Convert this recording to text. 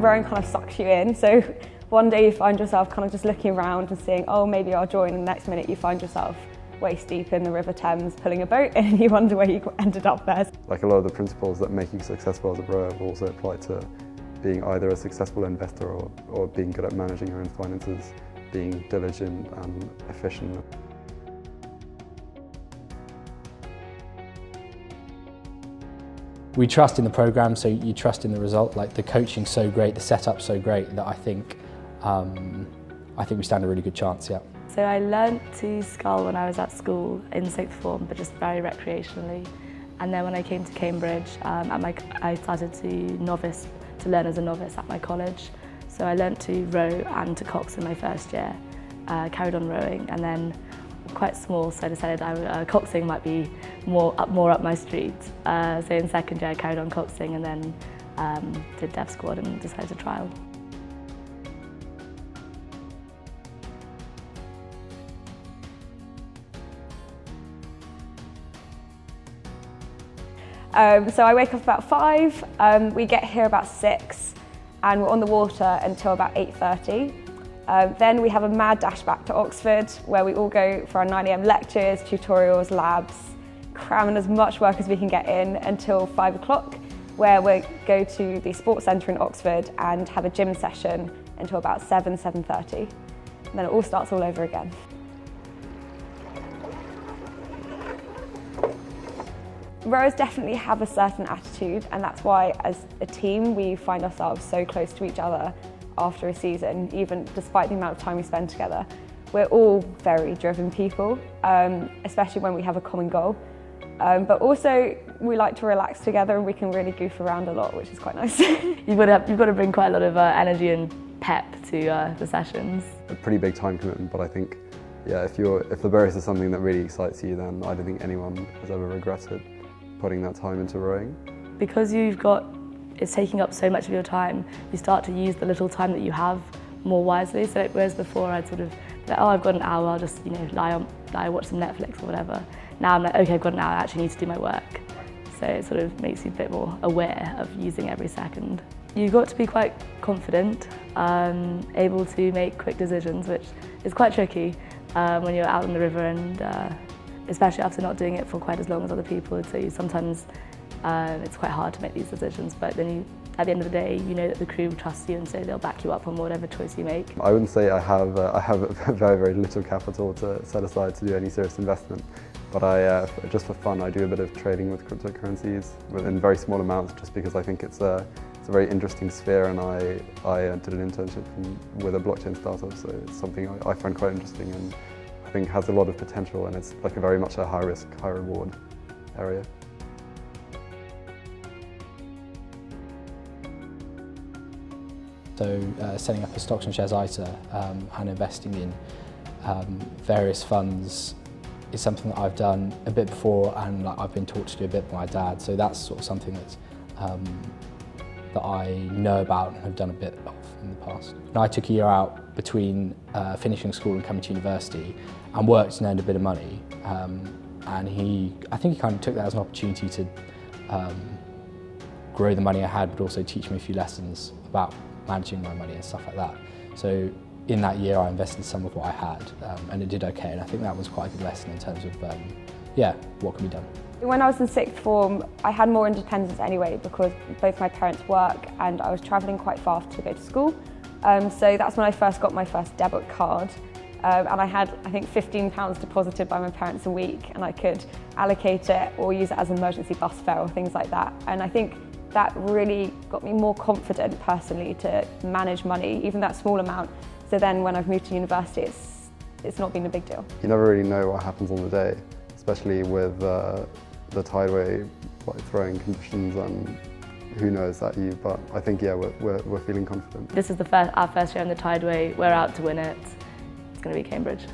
rowing kind of sucks you in. So one day you find yourself kind of just looking around and seeing, oh, maybe I'll join, and the next minute you find yourself waist deep in the River Thames pulling a boat, and you wonder where you ended up there. Like a lot of the principles that make you successful as a rower will also apply to being either a successful investor or being good at managing your own finances, being diligent and efficient. We trust in the programme, so you trust in the result. Like the coaching's so great, the setup's so great that I think we stand a really good chance, yeah. So I learnt to scull when I was at school in sixth form, but just very recreationally. And then when I came to Cambridge, I started to learn as a novice at my college. So I learnt to row and to cox in my first year, carried on rowing, and then quite small, so I decided coxing might be more up my street. So in second year I carried on coxing, and then did Dev Squad and decided to trial. So I wake up about 5, we get here about 6, and we're on the water until about 8:30. Then we have a mad dash back to Oxford, where we all go for our 9 AM lectures, tutorials, labs, cramming as much work as we can get in until 5 o'clock, where we go to the sports centre in Oxford and have a gym session until about 7:30. And then it all starts all over again. Rowers definitely have a certain attitude, and that's why as a team we find ourselves so close to each other after a season, even despite the amount of time we spend together. We're all very driven people, especially when we have a common goal. But also we like to relax together, and we can really goof around a lot, which is quite nice. You've got to bring quite a lot of energy and pep to the sessions. A pretty big time commitment, but I think, yeah, if the race is something that really excites you, then I don't think anyone has ever regretted putting that time into rowing. Because it's taking up so much of your time, you start to use the little time that you have more wisely. So whereas before I'd sort of be like, oh, I've got an hour, I'll just lie, watch some Netflix or whatever. Now I'm like, okay, I've got an hour, I actually need to do my work. So it sort of makes you a bit more aware of using every second. You've got to be quite confident, able to make quick decisions, which is quite tricky when you're out on the river, and especially after not doing it for quite as long as other people. So sometimes it's quite hard to make these decisions, but then at the end of the day, you know that the crew trust you, and so they'll back you up on whatever choice you make. I wouldn't say I have very, very little capital to set aside to do any serious investment, but just for fun, I do a bit of trading with cryptocurrencies in very small amounts, just because I think it's a very interesting sphere, and I did an internship with a blockchain startup, so it's something I find quite interesting and I think has a lot of potential, and it's like very much a high risk, high reward area. So setting up a stocks and shares ISA and investing in various funds is something that I've done a bit before, and I've been taught to do a bit by my dad, so that's sort of something that's, that I know about and have done a bit of in the past. And I took a year out between finishing school and coming to university and worked and earned a bit of money, and I think he kind of took that as an opportunity to grow the money I had, but also teach me a few lessons about managing my money and stuff like that. So in that year I invested some of what I had, and it did okay, and I think that was quite a good lesson in terms of what can be done. When I was in sixth form, I had more independence anyway, because both my parents work and I was travelling quite far to go to school. So that's when I first got my first debit card. And I had, I think, £15 deposited by my parents a week, and I could allocate it or use it as an emergency bus fare or things like that. And I think that really got me more confident personally to manage money, even that small amount. So then when I've moved to university, it's not been a big deal. You never really know what happens on the day, especially with the tideway throwing conditions, and who knows at you, but I think, yeah, we're feeling confident. This is our first year on the tideway. We're out to win it. It's going to be Cambridge.